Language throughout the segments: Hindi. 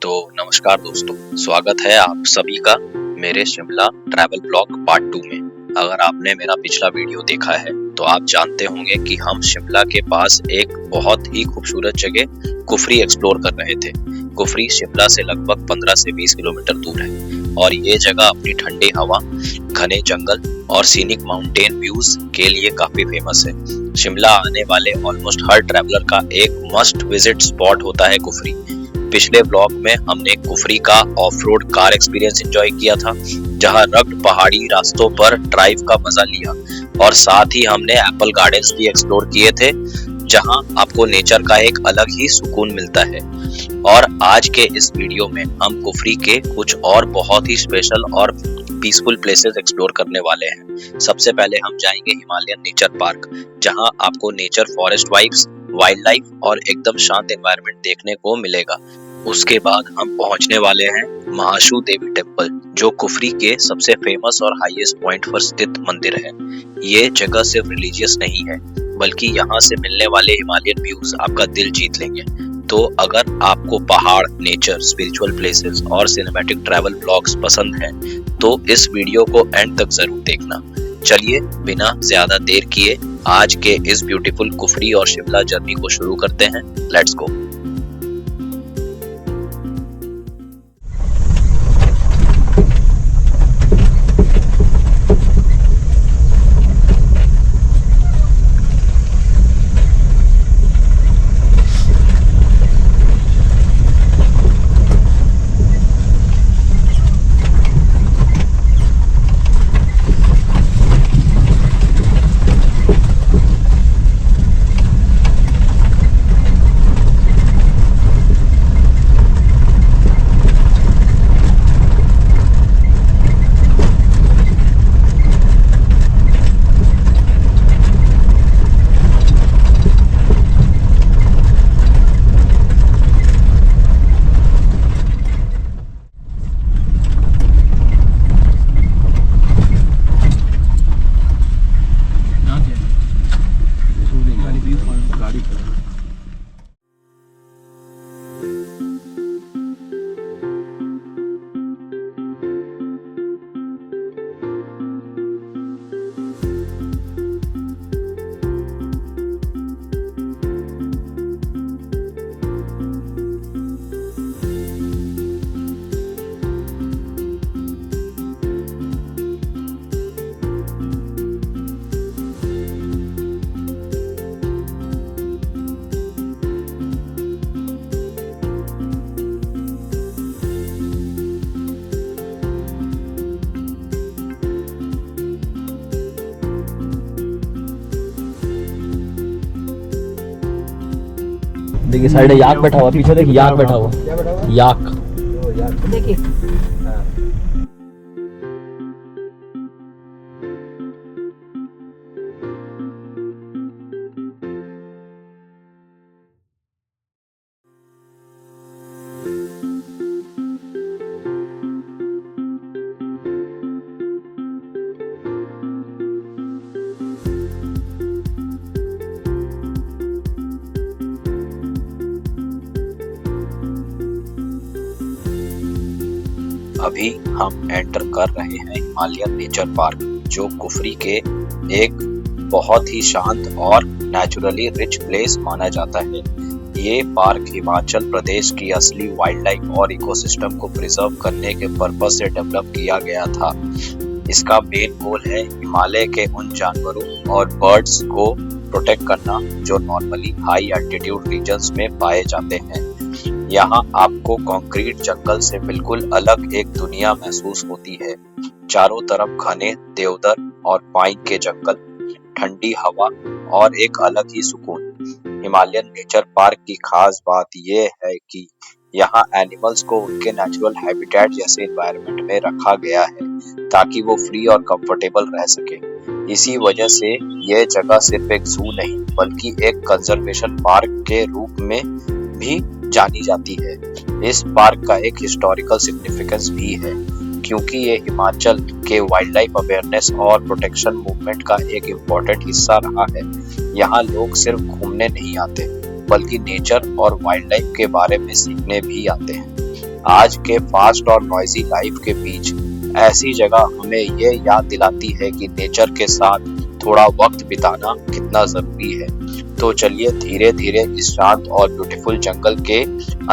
तो नमस्कार दोस्तों, स्वागत है आप सभी का मेरे शिमला ट्रैवल ब्लॉग पार्ट 2 में। अगर आपने मेरा पिछला वीडियो देखा है तो आप जानते होंगे कि हम शिमला के पास एक बहुत ही खूबसूरत जगह कुफरी एक्सप्लोर कर रहे थे। कुफरी शिमला से लगभग 15 से 20 किलोमीटर दूर है और ये जगह अपनी ठंडी हवा, घने जंगल और सीनिक माउंटेन व्यूज के लिए काफी फेमस है। शिमला आने वाले ऑलमोस्ट हर ट्रैवलर का एक मस्ट विजिट स्पॉट होता है कुफरी। पिछले ब्लॉग में हमने कुफरी का of road car experience enjoy किया था, जहां रग्ड पहाड़ी रास्तों पर ड्राइव का मजा लिया और साथ ही हमने एप्पल गार्डन्स भी एक्सप्लोर किए थे, जहां आपको नेचर का एक अलग ही सुकून मिलता है। और आज के इस वीडियो में हम कुफरी के कुछ और बहुत ही स्पेशल और पीसफुल प्लेसेस एक्सप्लोर करने वाले हैं। सबसे पहले हम जाएंगे हिमालयन नेचर पार्क, जहां आपको nature forest vibes, wild life और एकदम शांत एनवायरनमेंट देखने को मिलेगा। उसके बाद हम पहुंचने वाले हैं महाशू देवी टेम्पल, जो कुफरी के सबसे फेमस और हाईएस्ट पॉइंट पर स्थित मंदिर है। ये जगह सिर्फ रिलीजियस नहीं है, बल्कि यहाँ से मिलने वाले हिमालयन व्यूज आपका दिल जीत लेंगे। तो अगर आपको पहाड़, नेचर, स्पिरिचुअल प्लेसेस और सिनेमैटिक ट्रैवल ब्लॉग्स पसंद हैं, तो इस वीडियो को एंड तक जरूर देखना। चलिए बिना ज्यादा देर किए आज के इस ब्यूटीफुल कुफरी और शिमला जर्नी को शुरू करते हैं। Let's go. देखिए साइड याक बैठा हुआ, पीछे देखिए याक बैठा हुआ, याक देखिए। अभी हम एंटर कर रहे हैं हिमालयन नेचर पार्क, जो कुफरी के एक बहुत ही शांत और नेचुरली रिच प्लेस माना जाता है। ये पार्क हिमाचल प्रदेश की असली वाइल्ड लाइफ और इकोसिस्टम को प्रिजर्व करने के पर्पस से डेवलप किया गया था। इसका मेन गोल है हिमालय के उन जानवरों और बर्ड्स को प्रोटेक्ट करना जो नॉर्मली हाई एल्टीट्यूड रीजन्स में पाए जाते हैं। यहाँ आपको कंक्रीट जंगल से बिल्कुल अलग एक दुनिया महसूस होती है। चारों तरफ घने देवदार और पाइन के जंगल, ठंडी हवा और एक अलग ही सुकून। हिमालयन नेचर पार्क की खास बात यह है कि यहाँ एनिमल्स को उनके नेचुरल हैबिटेट जैसे एनवायरनमेंट में रखा गया है, ताकि वो फ्री और कंफर्टेबल रह सके। इसी वजह से यह जगह सिर्फ एक जू नहीं, बल्कि एक कंजर्वेशन पार्क के रूप में भी जानी जाती है। इस पार्क का एक हिस्टोरिकल सिग्निफिकेंस भी है, क्योंकि ये हिमाचल के वाइल्ड लाइफ अवेयरनेस और प्रोटेक्शन मूवमेंट का एक इम्पोर्टेंट हिस्सा रहा है। यहाँ लोग सिर्फ घूमने नहीं आते, बल्कि नेचर और वाइल्ड लाइफ के बारे में सीखने भी आते हैं। आज के फास्ट और नॉइजी लाइफ के बीच ऐसी जगह हमें ये याद दिलाती है कि नेचर के साथ थोड़ा वक्त बिताना कितना जरूरी है। तो चलिए धीरे धीरे इस शांत और ब्यूटीफुल जंगल के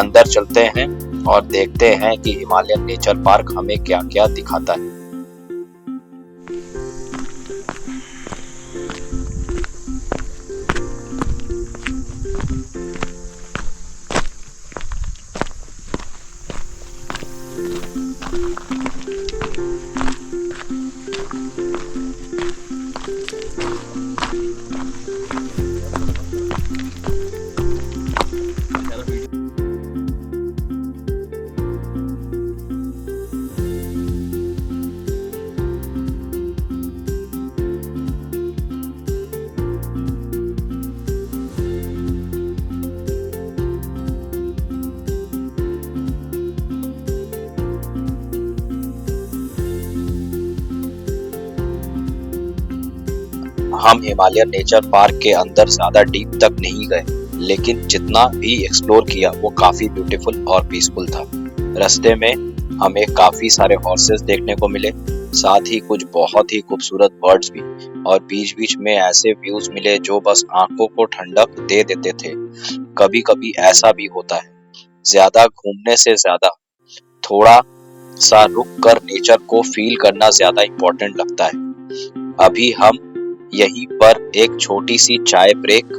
अंदर चलते हैं और देखते हैं कि हिमालयन नेचर पार्क हमें क्या क्या दिखाता है। हम हिमालयन नेचर पार्क के अंदर ज्यादा डीप तक नहीं गए, लेकिन जितना भी एक्सप्लोर किया वो काफी ब्यूटीफुल और पीसफुल था। रास्ते में हमें काफी सारे हॉर्सेस देखने को मिले, साथ ही कुछ बहुत ही खूबसूरत बर्ड्स भी, और बीच बीच में ऐसे व्यूज मिले जो बस आंखों को ठंडक दे देते थे। कभी कभी ऐसा भी होता है, ज्यादा घूमने से ज्यादा थोड़ा सा रुक कर नेचर को फील करना ज्यादा इम्पोर्टेंट लगता है। अभी हम यहीं पर एक छोटी सी चाय ब्रेक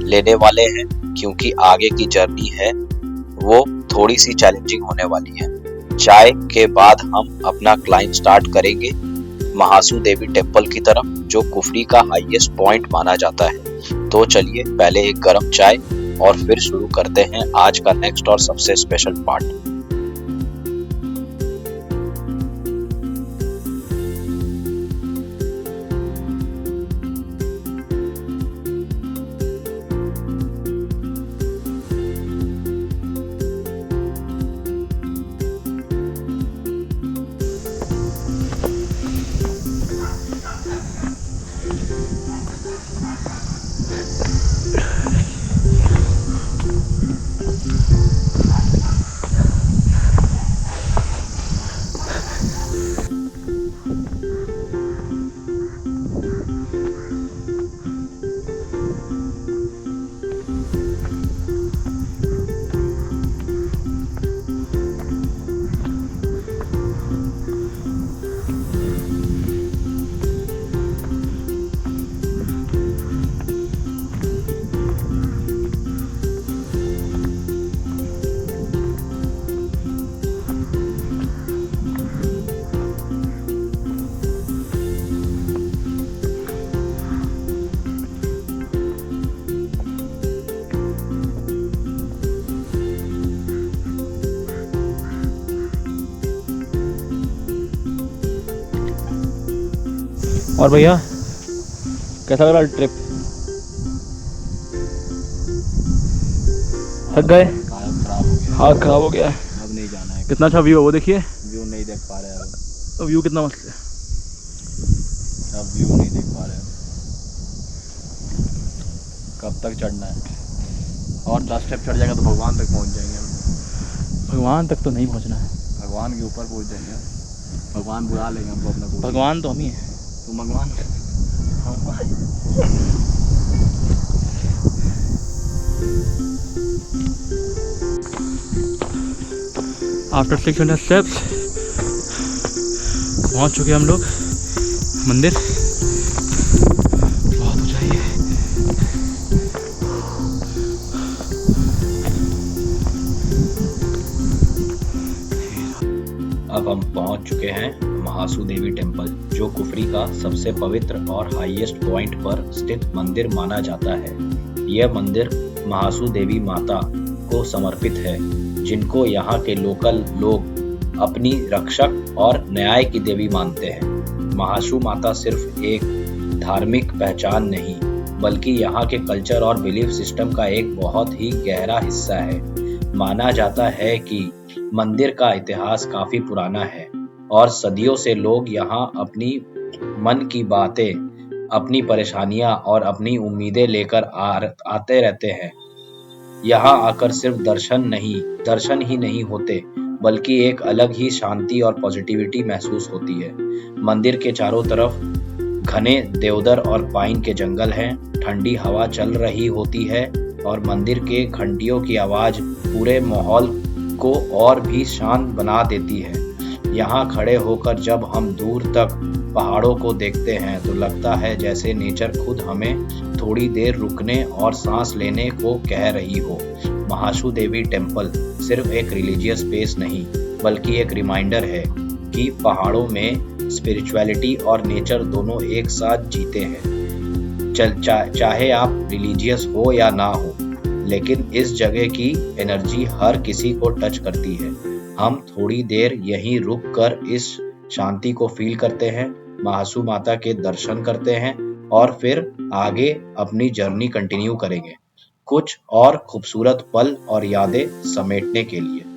लेने वाले हैं, क्योंकि आगे की जर्नी है वो थोड़ी सी चैलेंजिंग होने वाली है। चाय के बाद हम अपना क्लाइंब स्टार्ट करेंगे महासू देवी टेम्पल की तरफ, जो कुफरी का हाईएस्ट पॉइंट माना जाता है। तो चलिए पहले एक गर्म चाय और फिर शुरू करते हैं आज का नेक्स्ट और सबसे स्पेशल पार्ट। और भैया कैसा लग रहा ट्रिप? थक गए? हाथ खराब हो गया है, अब नहीं जाना है। कितना अच्छा व्यू है वो देखिए। व्यू नहीं देख पा रहे अब। व्यू कितना मस्त है। अब व्यू नहीं देख पा रहे। कब तक चढ़ना है? और 10 स्टेप चढ़ जाएगा तो भगवान तक पहुंच जाएंगे हम। भगवान तक तो नहीं पहुंचना है, भगवान के ऊपर पहुंच जाएंगे। भगवान बुला लेंगे हमको अपना को। भगवान तो हम ही हैं। तुम भगवान आफ्टर 600 स्टेप्स पहुंच चुके हम लोग मंदिर। बहुत ऊंचाई है। अब हम पहुंच चुके हैं महासू देवी टेम्पल, जो कुफरी का सबसे पवित्र और हाईएस्ट पॉइंट पर स्थित मंदिर माना जाता है। यह मंदिर महासू देवी माता को समर्पित है, जिनको यहाँ के लोकल लोग अपनी रक्षक और न्याय की देवी मानते हैं। महासू माता सिर्फ एक धार्मिक पहचान नहीं, बल्कि यहाँ के कल्चर और बिलीफ सिस्टम का एक बहुत ही गहरा हिस्सा है। माना जाता है कि मंदिर का इतिहास काफी पुराना है और सदियों से लोग यहाँ अपनी मन की बातें, अपनी परेशानियां और अपनी उम्मीदें लेकर आते रहते हैं। यहाँ आकर सिर्फ दर्शन ही नहीं होते, बल्कि एक अलग ही शांति और पॉजिटिविटी महसूस होती है। मंदिर के चारों तरफ घने देवदार और पाइन के जंगल हैं, ठंडी हवा चल रही होती है और मंदिर के घंटियों की आवाज़ पूरे माहौल को और भी शांत बना देती है। यहाँ खड़े होकर जब हम दूर तक पहाड़ों को देखते हैं तो लगता है जैसे नेचर खुद हमें थोड़ी देर रुकने और सांस लेने को कह रही हो। महासू देवी टेम्पल सिर्फ एक रिलीजियस प्लेस नहीं, बल्कि एक रिमाइंडर है कि पहाड़ों में स्पिरिचुअलिटी और नेचर दोनों एक साथ जीते हैं। चाहे आप रिलीजियस हो या ना हो, लेकिन इस जगह की एनर्जी हर किसी को टच करती है। हम थोड़ी देर यहीं रुक कर इस शांति को फील करते हैं, महासू माता के दर्शन करते हैं और फिर आगे अपनी जर्नी कंटिन्यू करेंगे, कुछ और खूबसूरत पल और यादें समेटने के लिए।